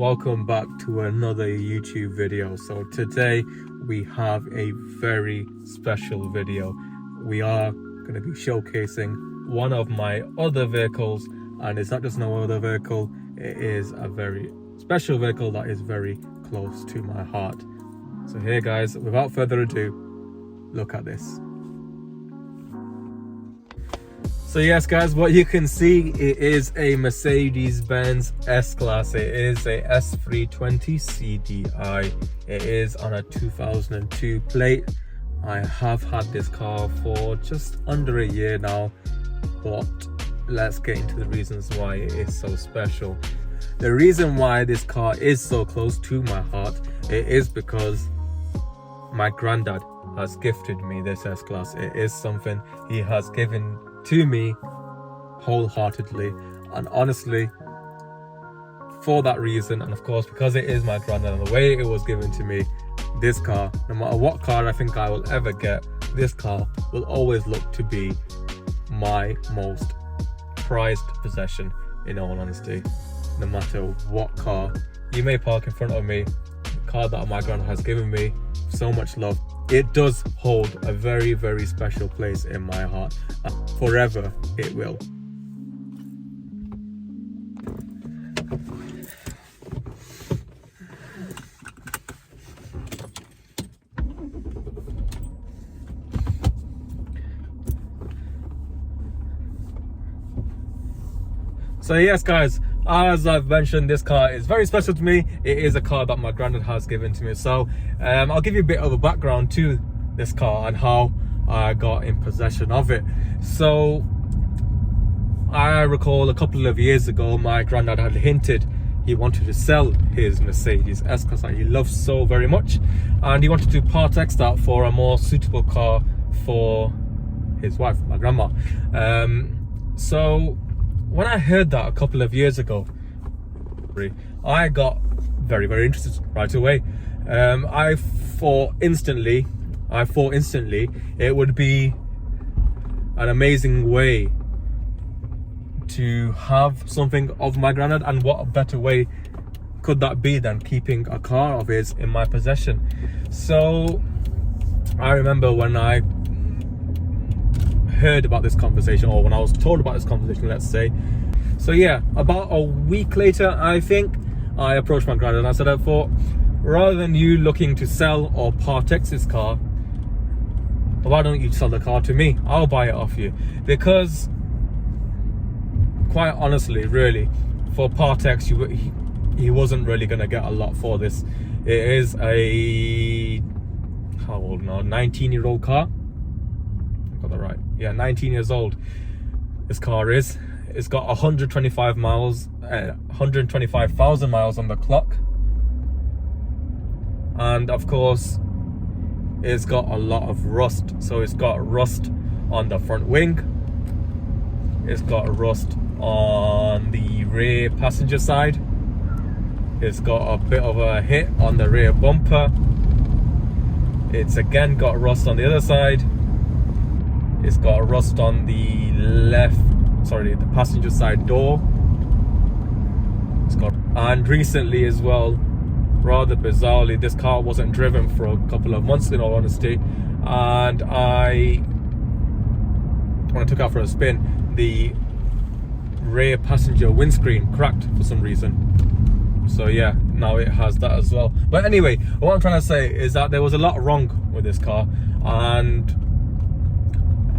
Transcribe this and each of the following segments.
welcome back to another YouTube video. So today we have a very special video. We are going to be showcasing one of my other vehicles, and it's not just no other vehicle, it is a very special vehicle that is very close to my heart. So here guys, without further ado, look at this. So yes guys, what you can see, it is a Mercedes-Benz S-Class. It is a S320 CDI. It is on a 2002 plate. I have had this car for just under a year now, but let's get into the reasons why it is so special. The reason why this car is so close to my heart, it is because my granddad has gifted me this S-Class. It is something he has given to me wholeheartedly, and honestly, for that reason, and of course because it is my granddad and the way it was given to me, this car, no matter what car I think I will ever get, this car will always look to be my most prized possession, in all honesty. No matter what car you may park in front of me, the car that my granddad has given me so much love, it does hold a very, very special place in my heart. Forever it will. So yes guys, as I've mentioned, this car is very special to me. It is a car that my granddad has given to me. So I'll give you a bit of a background to this car and how I got in possession of it. So I recall a couple of years ago, my granddad had hinted he wanted to sell his Mercedes S-Class that he loves so very much, and he wanted to part X that for a more suitable car for his wife, my grandma. So when I heard that a couple of years ago, I got very, very interested right away. I thought instantly it would be an amazing way to have something of my granddad, and what a better way could that be than keeping a car of his in my possession. So I remember when I heard about this conversation, or when I was told about this conversation, let's say. So yeah, about a week later, I think, I approached my granddad and I said, I thought, rather than you looking to sell or part X this car, why don't you sell the car to me? I'll buy it off you. Because quite honestly, really, for part X, he wasn't really going to get a lot for this. It is a, how old now, 19-year-old car. Got that right? Yeah, 19 years old this car is. It's got 125,000 miles on the clock, and of course it's got a lot of rust. So it's got rust on the front wing, it's got rust on the rear passenger side, it's got a bit of a hit on the rear bumper, it's again got rust on the other side, it's got rust on the the passenger side door. It's got, and recently as well, rather bizarrely, this car wasn't driven for a couple of months, in all honesty, and when I took out for a spin, the rear passenger windscreen cracked for some reason. So yeah, now it has that as well. But anyway, what I'm trying to say is that there was a lot wrong with this car, and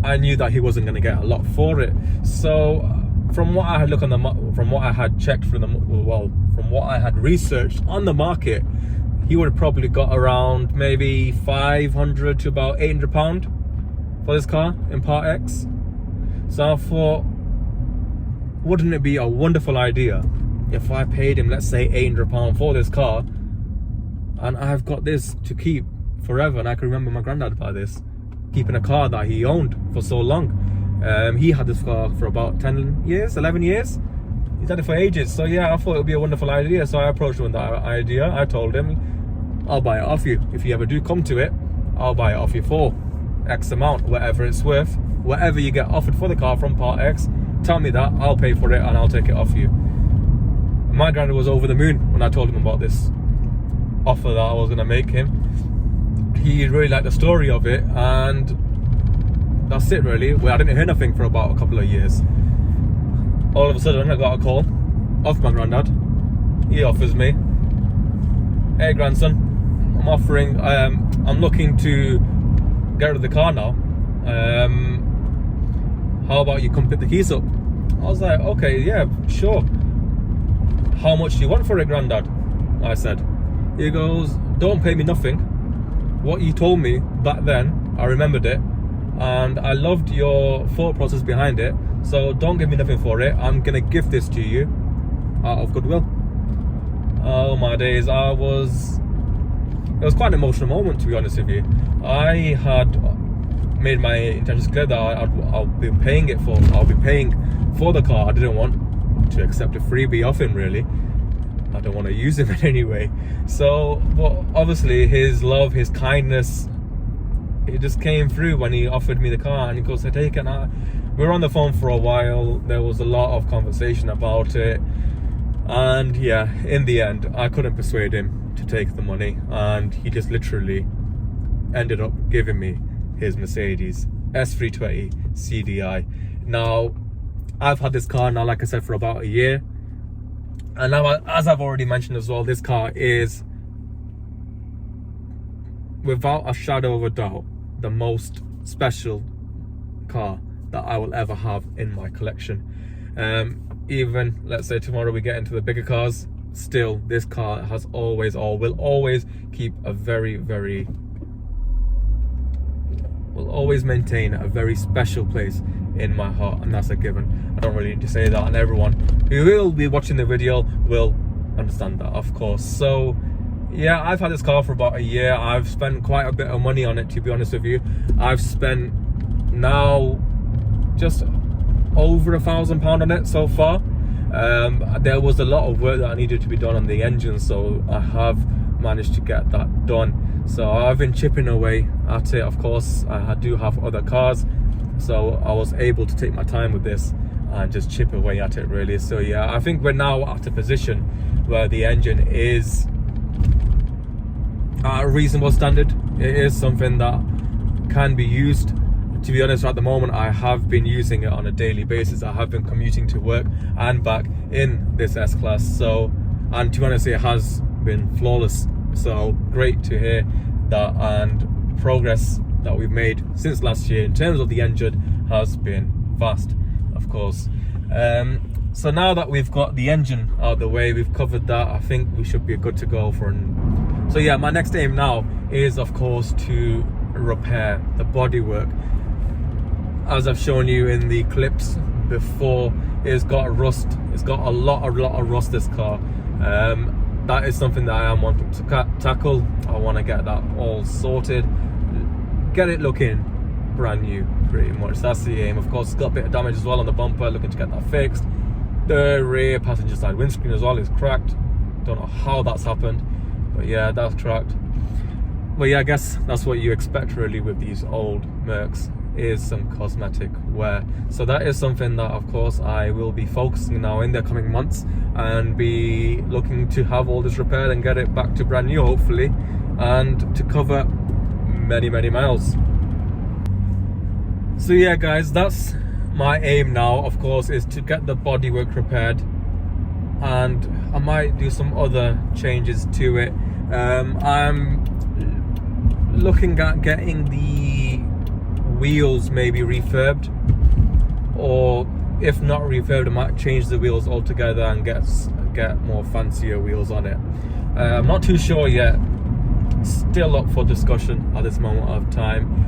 I knew that he wasn't going to get a lot for it. So from what I had looked on from what I had checked from what I had researched on the market, he would have probably got around maybe 500 to about 800 pound for this car in part X. So I thought, wouldn't it be a wonderful idea if I paid him, let's say, 800 pound for this car, and I've got this to keep forever, and I can remember my granddad by this, keeping a car that he owned for so long. He had this car for about 10 years, 11 years. He's had it for ages. So yeah, I thought it would be a wonderful idea. So I approached him with that idea. I told him, I'll buy it off you. If you ever do come to it, I'll buy it off you for X amount, whatever it's worth. Whatever you get offered for the car from part X, tell me that, I'll pay for it and I'll take it off you. My granddad was over the moon when I told him about this offer that I was going to make him. He really liked the story of it, and that's it really. Well, I didn't hear nothing for about a couple of years. All of a sudden I got a call off my granddad. He offers me, hey grandson, I'm looking to get rid of the car now. How about you come pick the keys up? I was like, okay, yeah, sure. How much do you want for it, granddad? I said. He goes, don't pay me nothing. What you told me back then, I remembered it, and I loved your thought process behind it, so don't give me nothing for it. I'm gonna gift this to you out of goodwill. Oh my days, it was quite an emotional moment, to be honest with you. I had made my intentions clear that I'll be paying for the car. I didn't want to accept a freebie off him really. I don't want to use him in any way. So, but obviously his love, his kindness, it just came through when he offered me the car, and he goes, take it. We were on the phone for a while. There was a lot of conversation about it, and yeah, in the end I couldn't persuade him to take the money, and he just literally ended up giving me his Mercedes S320 CDI. Now I've had this car now, like I said, for about a year, and now, as I've already mentioned as well, this car is without a shadow of a doubt the most special car that I will ever have in my collection. Even let's say tomorrow we get into the bigger cars, still this car has always, or will always keep a will always maintain a very special place in my heart, and that's a given. I don't really need to say that, and everyone who will be watching the video will understand that, of course. So yeah, I've had this car for about a year. I've spent quite a bit of money on it, to be honest with you. I've spent now just over £1,000 on it so far. There was a lot of work that needed to be done on the engine, so I have managed to get that done. So I've been chipping away at it. Of course, I do have other cars, so I was able to take my time with this and just chip away at it really. So yeah, I think we're now at a position where the engine is at a reasonable standard. It is something that can be used. To be honest, at the moment I have been using it on a daily basis. I have been commuting to work and back in this S-Class, so, and to be honest, it has been flawless. So great to hear that, and progress that we've made since last year in terms of the engine has been vast, of course. So now that we've got the engine out of the way, we've covered that, I think we should be good to go for so yeah, my next aim now is of course to repair the bodywork. As I've shown you in the clips before, it's got rust. It's got a lot of rust, this car. That is something that I am wanting to tackle. I want to get that all sorted, get it looking brand new pretty much. That's the aim. Of course, it's got a bit of damage as well on the bumper, looking to get that fixed. The rear passenger side windscreen as well is cracked. Don't know how that's happened, but yeah, that's cracked. But yeah, I guess that's what you expect really with these old Mercs, is some cosmetic wear. So that is something that of course I will be focusing now in the coming months, and be looking to have all this repaired and get it back to brand new hopefully, and to cover many miles. So yeah guys, that's my aim now, of course, is to get the bodywork repaired, and I might do some other changes to it. I'm looking at getting the wheels maybe refurbed, or if not refurbed, I might change the wheels altogether and get more fancier wheels on it. I'm not too sure yet, still up for discussion at this moment of time.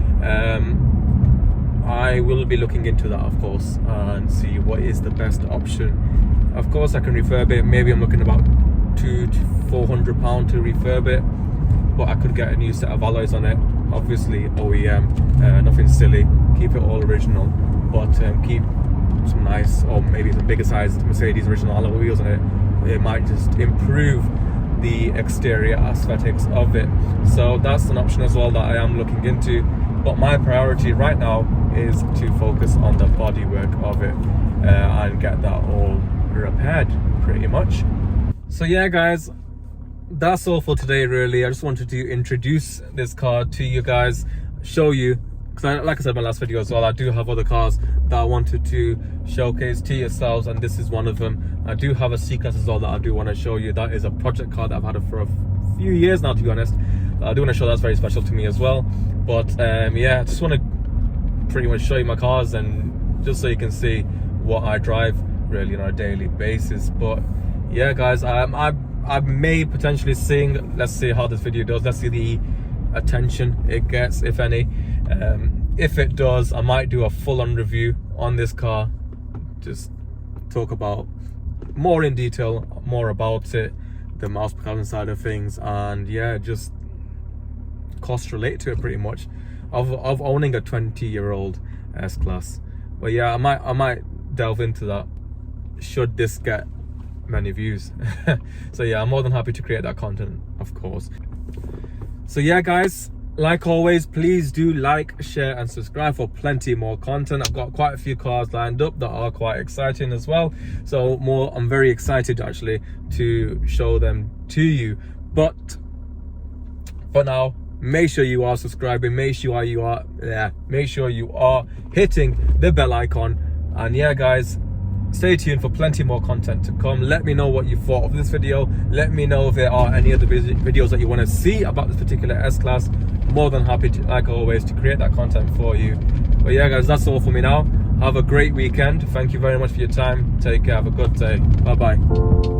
I will be looking into that, of course, and see what is the best option. Of course I can refurb it. Maybe I'm looking about £200 to £400 to refurb it, but I could get a new set of alloys on it, obviously OEM, nothing silly, keep it all original, but keep some nice, or maybe some bigger sized Mercedes original alloy wheels on it. It might just improve the exterior aesthetics of it. So that's an option as well that I am looking into, but my priority right now is to focus on the bodywork of it, and get that all repaired pretty much. So yeah guys, that's all for today really. I just wanted to introduce this car to you guys, show you, because like I said in my last video as well, I do have other cars that I wanted to showcase to yourselves, and this is one of them. I do have a C-Class as well that I do want to show you. That is a project car that I've had it for a few years now, to be honest. I do want to show that's very special to me as well. But yeah, I just want to pretty much show you my cars, and just so you can see what I drive really on a daily basis. But yeah guys, I may potentially sing. Let's see how this video does. Let's see the attention it gets, if any. If it does, I might do a full-on review on this car, just talk about more in detail, more about it, the miles per gallon side of things, and yeah, just cost relate to it pretty much of owning a 20-year-old S-Class. But yeah, I might delve into that should this get many views. So yeah, I'm more than happy to create that content, of course. So yeah guys, like always, please do like, share and subscribe for plenty more content. I've got quite a few cars lined up that are quite exciting as well, so I'm very excited actually to show them to you. But for now, make sure you are subscribing, make sure you are hitting the bell icon, and yeah guys, stay tuned for plenty more content to come. Let me know what you thought of this video. Let me know if there are any other videos that you want to see about this particular S-Class. More than happy to, like always, to create that content for you. But yeah guys, that's all for me now. Have a great weekend. Thank you very much for your time. Take care. Have a good day. Bye bye.